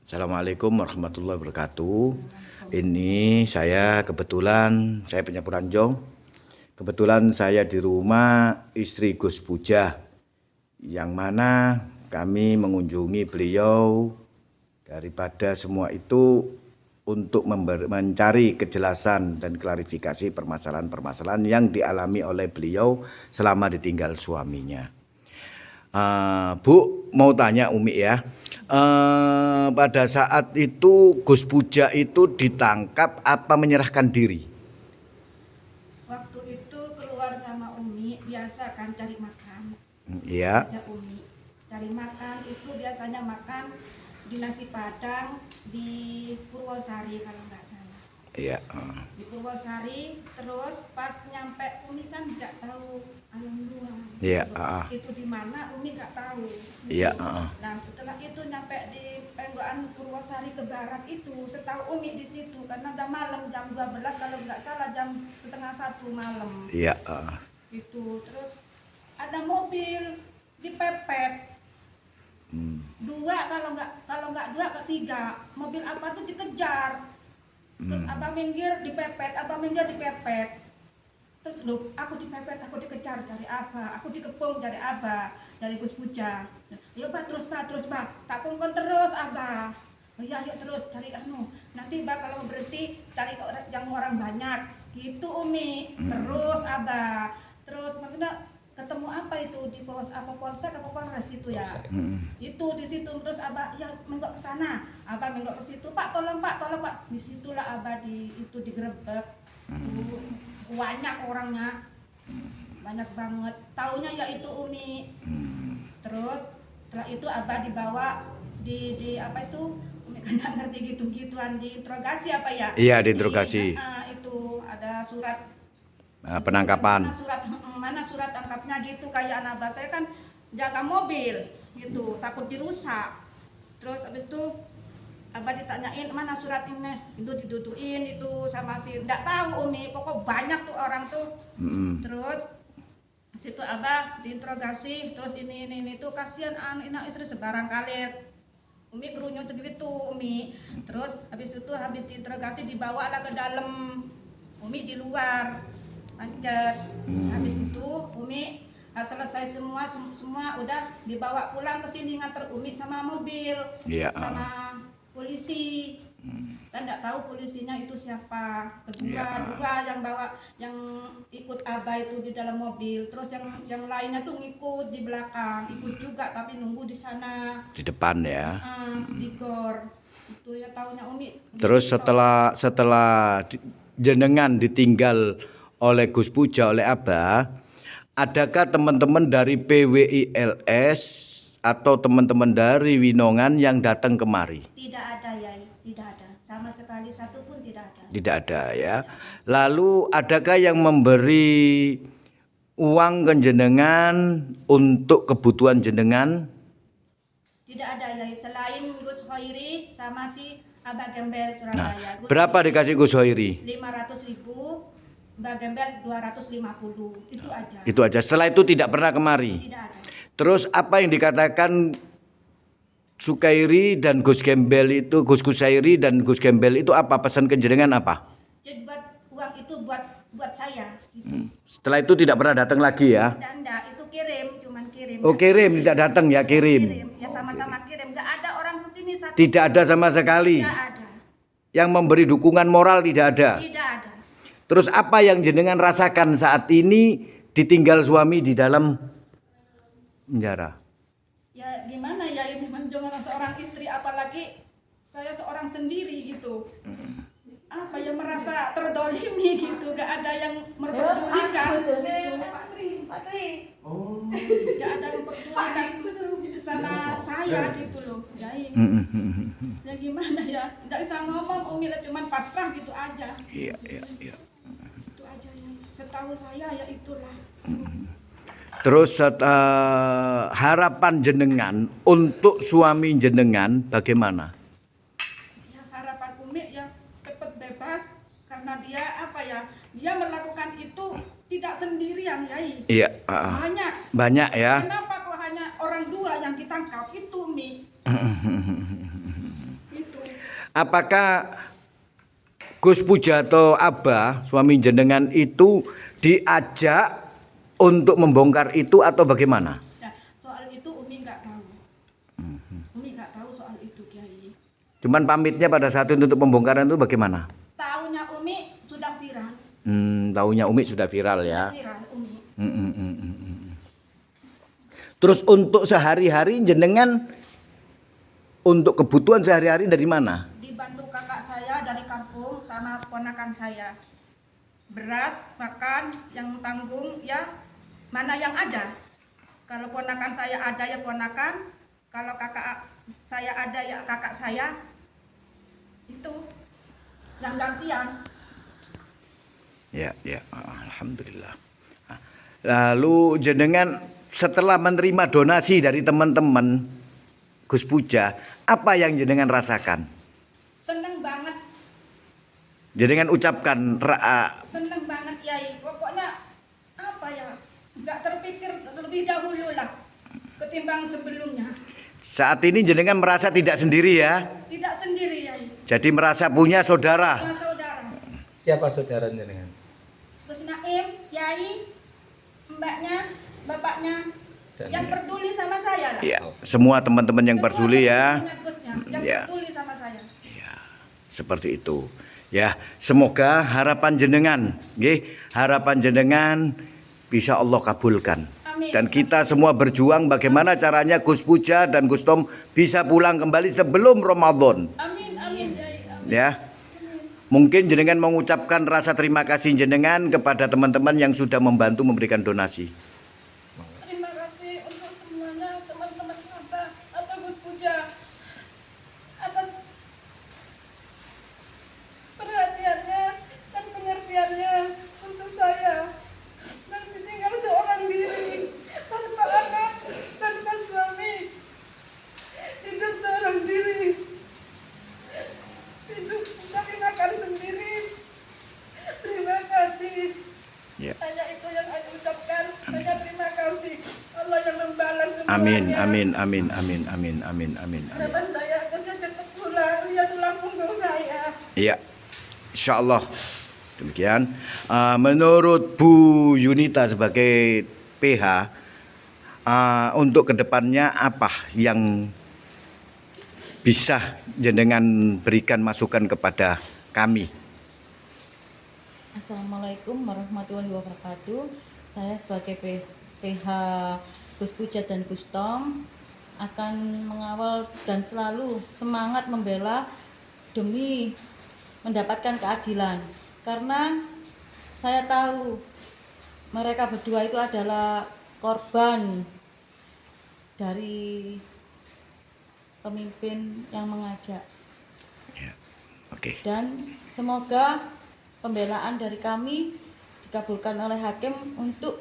Assalamualaikum warahmatullahi wabarakatuh. Ini saya penyampur Anjong. Kebetulan saya di rumah istri Gus Puja, yang mana kami mengunjungi beliau daripada semua itu untuk mencari kejelasan dan klarifikasi permasalahan-permasalahan yang dialami oleh beliau selama ditinggal suaminya. Bu, mau tanya Umi ya, pada saat itu Gus Puja itu ditangkap apa menyerahkan diri? Waktu itu keluar sama Umi, biasa kan cari makan. Iya. Ada Umi cari makan, itu biasanya makan di nasi Padang di Purwosari kalau nggak salah. Iya. Di Purwosari, terus pas nyampe Umi kan nggak tahu Alam Luar. Iya. Itu di mana Umi nggak tahu. Iya. Nah setelah itu nyampe di Penggoan Purwosari ke barat itu, setahu Umi di situ karena udah malam jam 12 kalau nggak salah jam setengah 1 malam. Iya. Itu terus ada mobil dipepet. Dua kalau nggak dua ketiga mobil apa tuh dikejar. Terus abah minggir dipepet, terus loh aku dipepet, aku dikejar dari abah, aku dikepung dari abah, dari Gus Puja. Yuk bah terus bah, tak kongkon terus abah. Oh iya yuk terus cari nanti bah kalau berhenti cari orang banyak gitu Umi. Terus abah, terus makanya ketemu apa itu di polsek apa polres itu ya. Itu di situ terus abah yang menggok ke sana, abah menggok ke situ, Pak tolong Pak, disitulah abah itu digerebek. Banyak orangnya, banyak banget, taunya ya itu Umi. Terus setelah itu abah dibawa di apa itu Umi kan nggak ngerti gitu-gituan, diinterogasi apa ya. Iya, diinterogasi. Itu ada surat penangkapan. Mana surat tangkapnya gitu, kayak anak abah saya kan jaga mobil gitu, takut dirusak. Terus habis itu abah ditanyain mana surat ini, itu diduduin itu sama si nggak tahu Umi, pokok banyak tuh orang tuh. Terus situ abah diinterogasi, terus ini tuh kasihan anak istri sebarang kali Umi kerunyut segitu Umi. Terus habis diinterogasi dibawalah ke dalam, Umi di luar pancet. Habis itu Umi selesai semua udah dibawa pulang ke sini, nganter Umi sama mobil. Iya. Sama polisi. Kan enggak tahu polisinya itu siapa. Dua yang bawa, yang ikut abah itu di dalam mobil. Terus yang lainnya tuh ngikut di belakang, ikut juga tapi nunggu di sana. Di depan ya. Di gor. Itu ya taunya Umi. Terus setelah jenengan ditinggal oleh Gus Puja, oleh Abah, adakah teman-teman dari PWILS atau teman-teman dari Winongan yang datang kemari? Tidak ada Yai, tidak ada. Sama sekali satu pun tidak ada. Tidak ada ya. Lalu adakah yang memberi uang ke jenengan untuk kebutuhan jenengan? Tidak ada Yai, selain Gus Hoiri sama si Abah Gembel Surabaya. Berapa dikasih Gus Hoiri? 500.000, Mbak Gembel 250, itu aja. Itu aja. Setelah itu tidak pernah kemari. Tidak ada. Terus apa yang dikatakan Sukairi dan Gus Gembel itu, Gus Kusairi dan Gus Gembel itu apa, pesan ke jenengan apa? Jadi buat uang itu buat saya. Gitu. Setelah itu tidak pernah datang lagi ya? Enggak, itu cuman kirim. Oh kirim, tidak datang ya, kirim. Ya sama-sama kirim, nggak ada orang kesini satu. Tidak ada sama sekali. Tidak ada. Yang memberi dukungan moral tidak ada. Tidak ada. Terus apa yang jenengan rasakan saat ini ditinggal suami di dalam penjara? Ya gimana ya, ini dengan seorang istri, apalagi saya seorang sendiri gitu. Apa ya, merasa terdolimi gitu, gak ada yang memperdulikan gitu. Pak Tri. Oh. Gak ada yang memperdulikan sama saya gitu loh. Ya gimana ya, gak bisa ngomong Umi, cuman pasrah gitu aja. Iya. Itu aja yang setahu saya ya itulah. Terus harapan jenengan untuk suami jenengan bagaimana? Ya harapan Umi ya cepat bebas, karena dia apa ya, dia melakukan itu tidak sendirian Yai. Iya. Banyak ya. Kenapa kok hanya orang dua yang ditangkap itu Umi? Apakah Gus Puja atau Abah suami jenengan itu diajak untuk membongkar itu atau bagaimana? Nah, soal itu Umi nggak tahu. Umi nggak tahu soal itu, Kiai. Cuman pamitnya pada saat itu untuk pembongkaran itu bagaimana? Taunya Umi sudah viral. Taunya Umi sudah viral ya. Viral Umi. Terus untuk sehari-hari jenengan untuk kebutuhan sehari-hari dari mana? Dibantu kakak saya dari kampung sama ponakan saya. Beras, makan, yang tanggung ya mana yang ada. Kalau ponakan saya ada ya ponakan, kalau kakak saya ada ya kakak saya. Itu yang gantian. Ya, alhamdulillah. Lalu jenengan setelah menerima donasi dari teman-teman Gus Puja, apa yang jenengan rasakan? Seneng banget, Jenengan ucapkan seneng banget Yai. Pokoknya apa ya, nggak terpikir terlebih dahulu lah ketimbang sebelumnya. saat ini jenengan merasa tidak sendiri ya. Tidak sendiri Yai, Jadi merasa punya saudara. sama saudara. Siapa saudara jenengan? Gus Naim, Yai, mbaknya, bapaknya, Dan yang peduli sama saya lah. Ya, semua teman-teman yang Semua peduli ya. teman-temannya Gusnya, yang Ya. peduli sama saya. Ya, seperti itu. Ya, semoga harapan jenengan, nggih, harapan jenengan bisa Allah kabulkan. Amin. Dan kita semua berjuang bagaimana caranya Gus Puja dan Gus Tom bisa pulang kembali sebelum Ramadan. Amin, amin, Yai, amin. Ya. Mungkin jenengan mengucapkan rasa terima kasih jenengan kepada teman-teman yang sudah membantu memberikan donasi. Terima kasih untuk semuanya teman-teman Abah atau Gus Puja atas perhatiannya dan pengertiannya untuk saya. Dan ditinggal seorang diri, tanpa anak, tanpa suami, hidup seorang diri, hidup tapi makan sendiri. Terima kasih. Ya. Hanya itu yang saya ucapkan. Hanya terima kasih. Allah yang membalas semuanya. Amin. Harapan saya akhirnya cepat pulang. Lihat tulang punggung saya. Iya, insya Allah. Demikian. Menurut Bu Yunita sebagai PH, untuk kedepannya apa yang bisa jenengan berikan masukan kepada kami? Assalamualaikum warahmatullahi wabarakatuh. Saya sebagai PH Gus Puja dan Gus Tom akan mengawal dan selalu semangat membela demi mendapatkan keadilan. Karena saya tahu mereka berdua itu adalah korban dari pemimpin yang mengajak. Ya. Oke. Dan semoga pembelaan dari kami dikabulkan oleh hakim untuk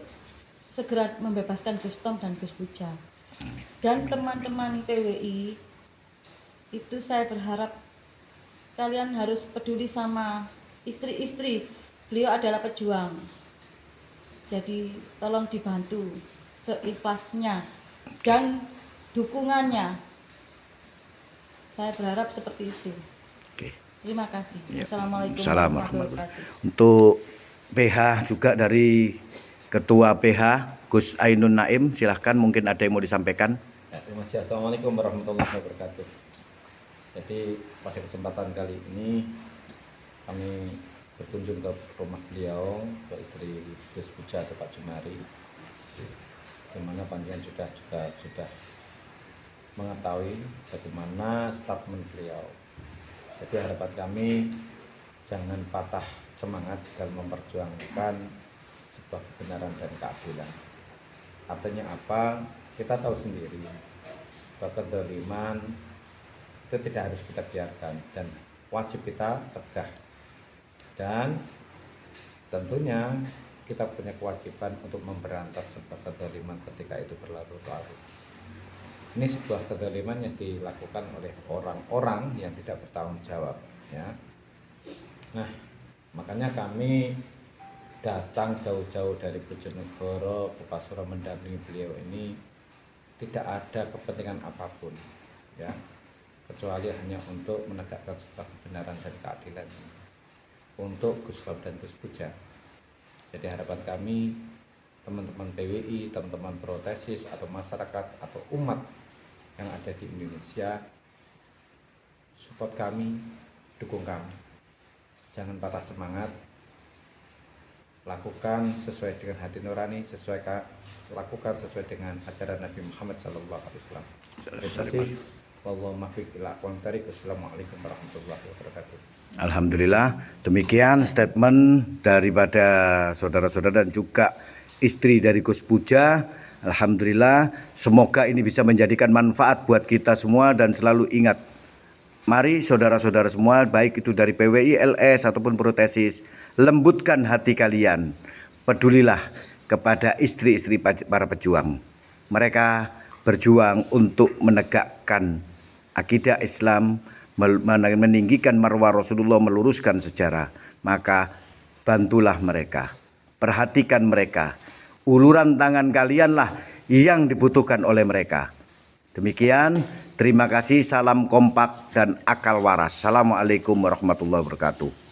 segera membebaskan Gus Tom dan Gus Puja. Dan teman-teman PWI, itu saya berharap kalian harus peduli sama istri-istri. Beliau adalah pejuang. Jadi tolong dibantu seikhlasnya dan dukungannya. Saya berharap seperti itu. Oke. Terima kasih. Ya. Assalamualaikum Salam warahmatullahi warahmatullahi. wabarakatuh. Untuk PH juga dari Ketua PH Gus Ainun Naim, silahkan mungkin ada yang mau disampaikan. Ya, terima kasih. Assalamualaikum warahmatullahi wabarakatuh. Jadi pada kesempatan kali ini kami berkunjung ke rumah beliau, ke istri Gus Puja atau Pak Jumari, di mana panjenengan sudah mengetahui bagaimana statement beliau. Jadi harapan kami jangan patah semangat dalam memperjuangkan sebuah kebenaran dan keadilan. Artinya apa? Kita tahu sendiri bahwa kezaliman itu tidak harus kita biarkan dan wajib kita cegah. Dan tentunya kita punya kewajiban untuk memberantas sebuah kezaliman ketika itu berlarut-larut. Ini sebuah kezaliman yang dilakukan oleh orang-orang yang tidak bertanggung jawab, ya. Nah, makanya kami datang jauh-jauh dari Bojonegoro ke Pasuruan mendampingi beliau ini tidak ada kepentingan apapun, ya. kecuali hanya untuk menegakkan sebuah kebenaran dan keadilan untuk Gus Dur dan Gus Puja. Jadi harapan kami, teman-teman PWI, teman-teman protesis atau masyarakat atau umat yang ada di Indonesia, support kami, dukung kami. Jangan patah semangat, lakukan sesuai dengan hati nurani, lakukan sesuai dengan ajaran Nabi Muhammad SAW. Terima kasih. Wallahu muwaffiq ila aqwamit thoriq. Wassalamualaikum warahmatullahi wabarakatuh. Alhamdulillah, demikian statement daripada saudara-saudara dan juga istri dari Gus Puja. Alhamdulillah, semoga ini bisa menjadikan manfaat buat kita semua dan selalu ingat, mari saudara-saudara semua, baik itu dari PWI, LS ataupun protesis, lembutkan hati kalian. Pedulilah kepada istri-istri para pejuang. Mereka berjuang untuk menegakkan akidah Islam, meninggikan marwah Rasulullah, meluruskan sejarah. Maka bantulah mereka, perhatikan mereka. Uluran tangan kalianlah yang dibutuhkan oleh mereka. Demikian, terima kasih, salam kompak dan akal waras. Assalamualaikum warahmatullahi wabarakatuh.